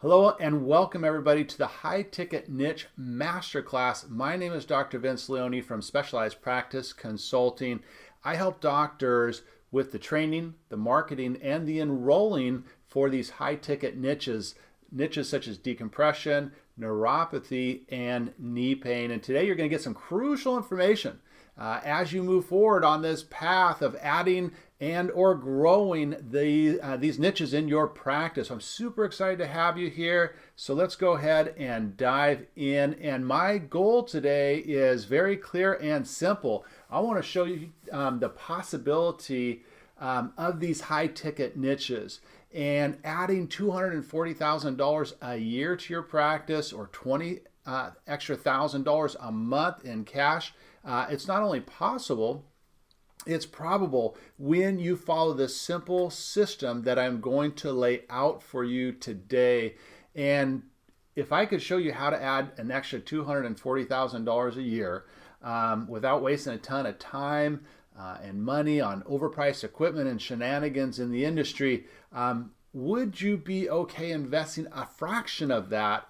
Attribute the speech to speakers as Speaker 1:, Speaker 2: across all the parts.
Speaker 1: Hello and welcome everybody to the High Ticket Niche Masterclass. My name is Dr. Vince Leone from Specialized Practice Consulting. I help doctors with the training, the marketing, and the enrolling for these high ticket niches such as decompression, neuropathy, and knee pain. And today you're going to get some crucial information as you move forward on this path of adding and or growing these niches in your practice. I'm super excited to have you here. So let's go ahead and dive in. And my goal today is very clear and simple. I want to show you the possibility of these high ticket niches and adding $240,000 a year to your practice or extra $1,000 a month in cash. It's not only possible, it's probable when you follow this simple system that I'm going to lay out for you today. And if I could show you how to add an extra $240,000 a year without wasting a ton of time and money on overpriced equipment and shenanigans in the industry, would you be okay investing a fraction of that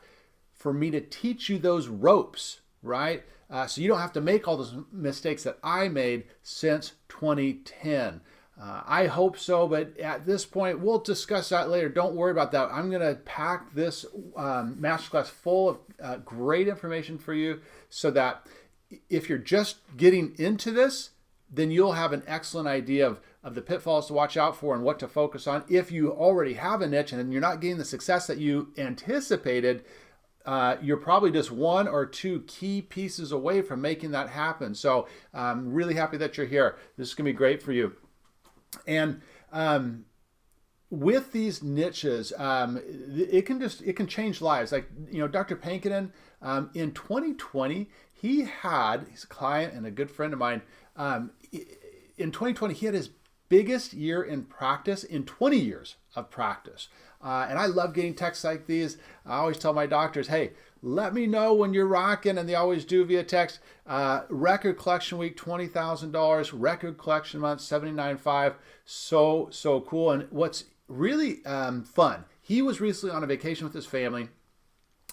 Speaker 1: for me to teach you those ropes, right? So you don't have to make all those mistakes that I made since 2010. I hope so, but at this point, we'll discuss that later. Don't worry about that. I'm going to pack this masterclass full of great information for you so that if you're just getting into this, then you'll have an excellent idea of the pitfalls to watch out for and what to focus on. If you already have a niche and you're not getting the success that you anticipated, you're probably just one or two key pieces away from making that happen. So I'm really happy that you're here. This is going to be great for you. And with these niches, it can change lives. Like, Dr. Pankinen, in 2020, he's a client and a good friend of mine. In 2020, he had his biggest year in practice in 20 years of practice. And I love getting texts like these. I always tell my doctors, hey, let me know when you're rocking, and they always do via text. Record collection week, $20,000. Record collection month, $79,500. So cool. And what's really fun, he was recently on a vacation with his family.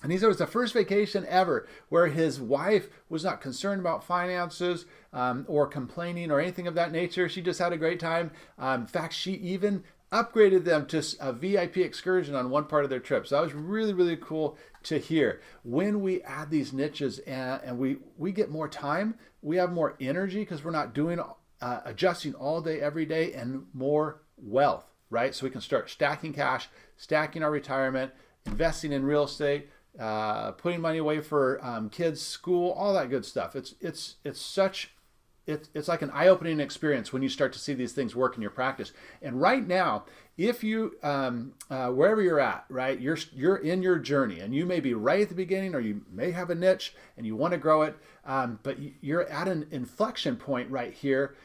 Speaker 1: And he said it was the first vacation ever where his wife was not concerned about finances or complaining or anything of that nature. She just had a great time. In fact, she even upgraded them to a VIP excursion on one part of their trip. So that was really, really cool to hear. When we add these niches and we get more time, we have more energy because we're not doing adjusting all day, every day, and more wealth, right? So we can start stacking cash, stacking our retirement, investing in real estate, putting money away for kids' school, all that good stuff. It's like an eye-opening experience when you start to see these things work in your practice. And right now, if you wherever you're at, right, you're in your journey, and you may be right at the beginning, or you may have a niche and you want to grow it, but you're at an inflection point right here,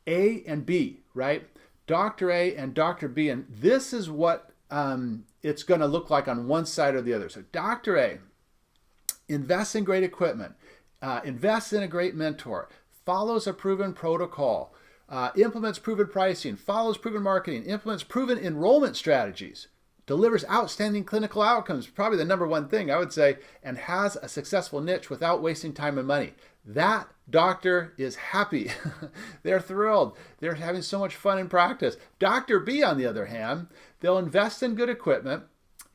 Speaker 1: A and B, right? Dr. A and Dr. B, and this is what it's going to look like on one side or the other. So Dr. A invests in great equipment, invests in a great mentor, follows a proven protocol, implements proven pricing, follows proven marketing, implements proven enrollment strategies, delivers outstanding clinical outcomes, probably the number one thing I would say, and has a successful niche without wasting time and money. That doctor is happy. They're thrilled. They're having so much fun in practice. Dr. B, on the other hand, they'll invest in good equipment.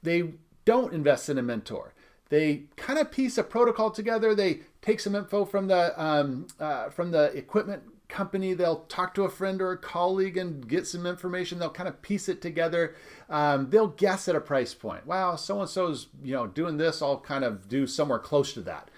Speaker 1: They don't invest in a mentor. They kind of piece a protocol together. They take some info from the equipment company. They'll talk to a friend or a colleague and get some information. They'll kind of piece it together. They'll guess at a price point. Wow, so-and-so's doing this. I'll kind of do somewhere close to that.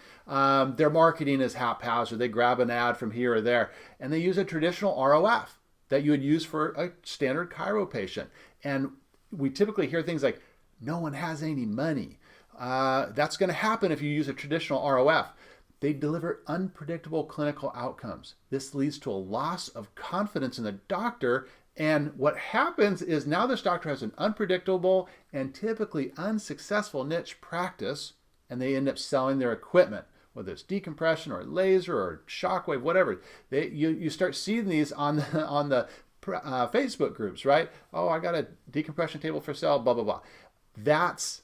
Speaker 1: Their marketing is haphazard. They grab an ad from here or there, and they use a traditional ROF that you would use for a standard chiro patient. And we typically hear things like, no one has any money. That's going to happen if you use a traditional ROF. They deliver unpredictable clinical outcomes. This leads to a loss of confidence in the doctor. And what happens is now this doctor has an unpredictable and typically unsuccessful niche practice, and they end up selling their equipment, whether it's decompression or laser or shockwave, whatever. You start seeing these on the Facebook groups, right? Oh, I got a decompression table for sale, blah, blah, blah. That's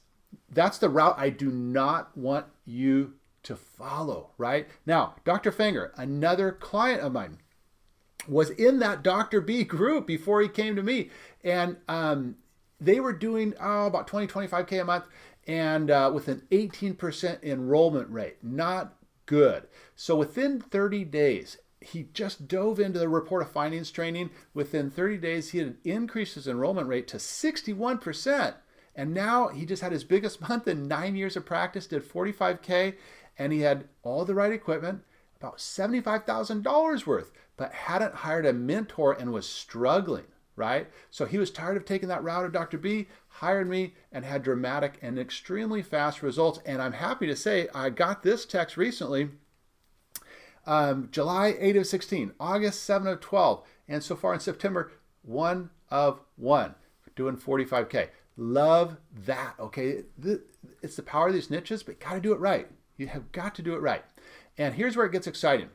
Speaker 1: That's the route I do not want you to follow, right? Now, Dr. Finger, another client of mine, was in that Dr. B group before he came to me. And they were doing about 20, 25K a month and with an 18% enrollment rate. Not good. So within 30 days, he just dove into the report of findings training. Within 30 days, he had increased his enrollment rate to 61%. And now he just had his biggest month in 9 years of practice, did 45K, and he had all the right equipment, about $75,000 worth, but hadn't hired a mentor and was struggling, right? So he was tired of taking that route of Dr. B, hired me, and had dramatic and extremely fast results. And I'm happy to say I got this text recently, July 8 of 16, August 7 of 12, and so far in September, 1 of 1, doing 45K. Love that, okay? It's the power of these niches, but you got to do it right. You have got to do it right. And here's where it gets exciting.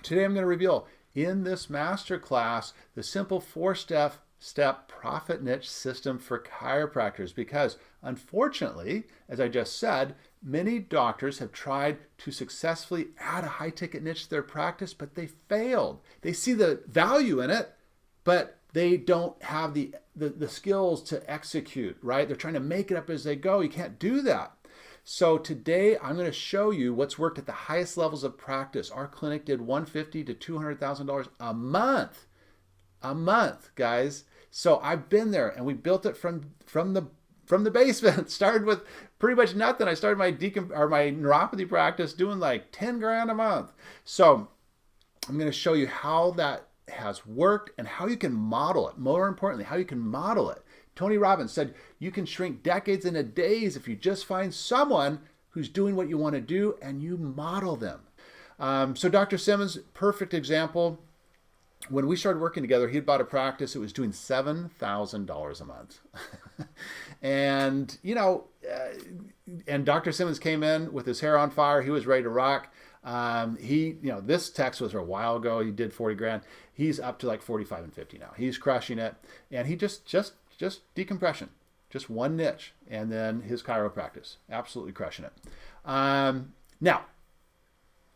Speaker 1: Today I'm going to reveal in this masterclass the simple 4-step profit niche system for chiropractors, because unfortunately, as I just said, many doctors have tried to successfully add a high-ticket niche to their practice, but they failed. They see the value in it, but they don't have the skills to execute, right? They're trying to make it up as they go. You can't do that. So today I'm going to show you what's worked at the highest levels of practice. Our clinic did $150,000 to $200,000 a month, guys. So I've been there, and we built it from the basement. Started with pretty much nothing. I started my neuropathy practice doing like 10 grand a month. So I'm going to show you how that has worked and how you can model it. More importantly, how you can model it. Tony Robbins said you can shrink decades into days if you just find someone who's doing what you want to do and you model them. So Dr. Simmons, perfect example. When we started working together, he bought a practice. It was doing $7,000 a month. And, and Dr. Simmons came in with his hair on fire. He was ready to rock. This text was a while ago. He did 40 grand. He's up to like 45 and 50 now. He's crushing it. And he just decompression, just one niche, and then his chiropractic, absolutely crushing it. Now,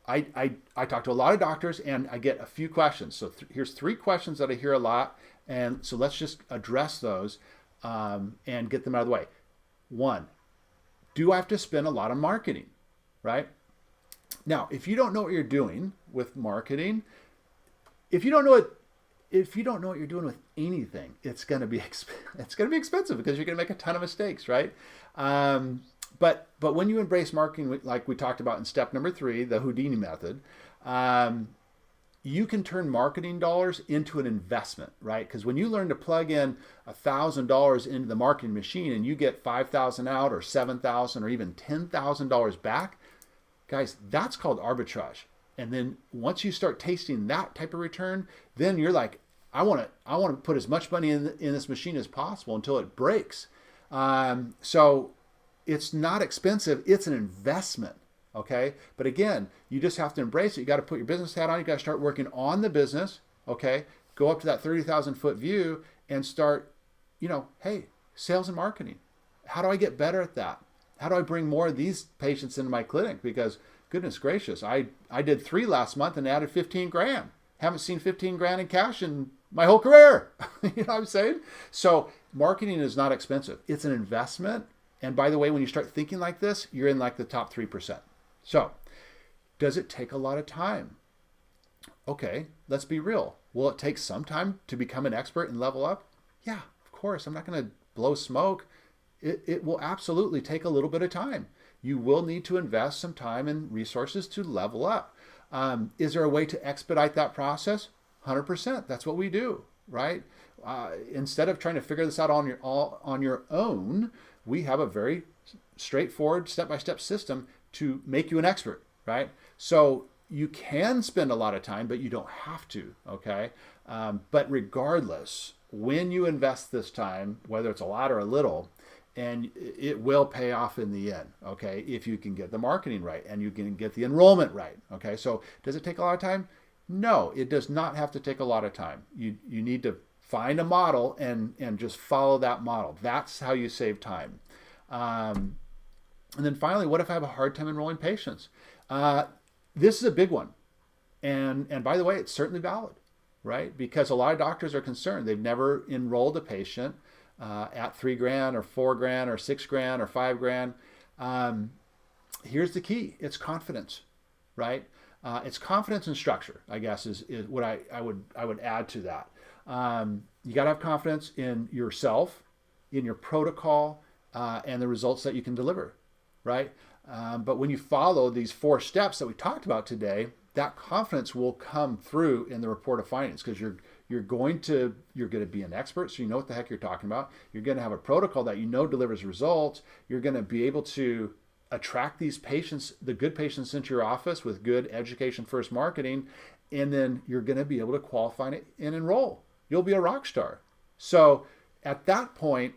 Speaker 1: I talk to a lot of doctors, and I get a few questions. So here's 3 questions that I hear a lot, and so let's just address those and get them out of the way. 1, do I have to spend a lot on marketing, right? Now, if you don't know what you're doing with marketing, if you don't know what you're doing with anything, it's going to be expensive because you're going to make a ton of mistakes, right? But when you embrace marketing, like we talked about in step number 3, the Houdini method, you can turn marketing dollars into an investment, right? Because when you learn to plug in $1,000 into the marketing machine and you get $5,000 out or $7,000 or even $10,000 back, guys, that's called arbitrage. And then once you start tasting that type of return, then you're like, I want to put as much money in this machine as possible until it breaks. So it's not expensive. It's an investment. Okay. But again, you just have to embrace it. You got to put your business hat on. You got to start working on the business. Okay. Go up to that 30,000 foot view and start, hey, sales and marketing. How do I get better at that? How do I bring more of these patients into my clinic? Because goodness gracious, I did 3 last month and added 15 grand. Haven't seen 15 grand in cash in my whole career. You know what I'm saying? So marketing is not expensive. It's an investment. And by the way, when you start thinking like this, you're in like the top 3%. So does it take a lot of time? Okay, let's be real. Will it take some time to become an expert and level up? Yeah, of course. I'm not going to blow smoke. It will absolutely take a little bit of time. You will need to invest some time and resources to level up. Is there a way to expedite that process? 100%. That's what we do, right? Instead of trying to figure this out on your own, we have a very straightforward step-by-step system to make you an expert, right? So you can spend a lot of time, but you don't have to, okay? But regardless, when you invest this time, whether it's a lot or a little, and it will pay off in the end, okay, if you can get the marketing right and you can get the enrollment right, okay? So does it take a lot of time? No, it does not have to take a lot of time. You need to find a model and just follow that model. That's how you save time. And then finally, what if I have a hard time enrolling patients? This is a big one. And by the way, it's certainly valid, right? Because a lot of doctors are concerned. They've never enrolled a patient at $3,000 or $4,000 or $6,000 or $5,000. Here's the key: it's confidence, right? It's confidence and structure, I guess, is what I would add to that. You got to have confidence in yourself, in your protocol, and the results that you can deliver, right? But when you follow these 4 steps that we talked about today, that confidence will come through in the report of findings, because you're going to be an expert, so you know what the heck you're talking about. You're going to have a protocol that you know delivers results. You're going to be able to attract these patients, the good patients, into your office with good education first marketing, and then you're going to be able to qualify and enroll. You'll be a rock star. So at that point,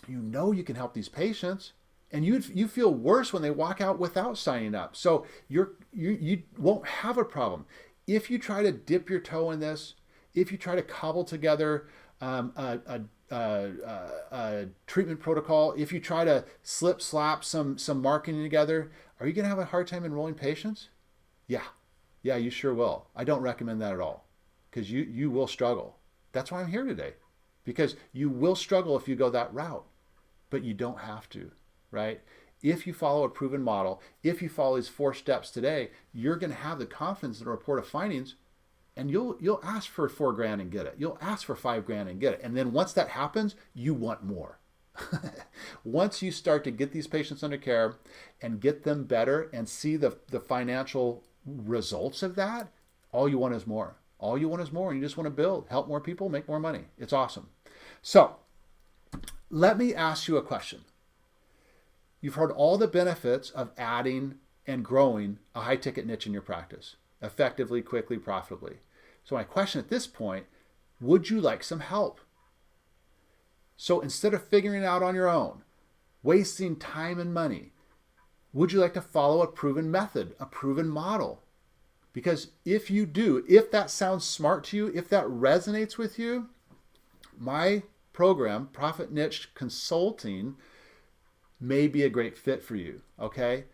Speaker 1: you know you can help these patients, and you feel worse when they walk out without signing up. So you won't have a problem. If you try to dip your toe in this, if you try to cobble together a treatment protocol, if you try to slap some marketing together, are you going to have a hard time enrolling patients? Yeah, you sure will. I don't recommend that at all, because you will struggle. That's why I'm here today, because you will struggle if you go that route, but you don't have to, right? If you follow a proven model, if you follow these 4 steps today, you're going to have the confidence in the report of findings, and you'll ask for $4,000 and get it. You'll ask for $5,000 and get it. And then once that happens, you want more. Once you start to get these patients under care and get them better and see the financial results of that, all you want is more. All you want is more, and you just want to build, help more people, make more money. It's awesome. So let me ask you a question. You've heard all the benefits of adding and growing a high-ticket niche in your practice, effectively, quickly, profitably. So my question at this point, would you like some help? So instead of figuring it out on your own, wasting time and money, would you like to follow a proven method, a proven model? Because if you do, if that sounds smart to you, if that resonates with you, my program, Profit Niche Consulting, may be a great fit for you, okay?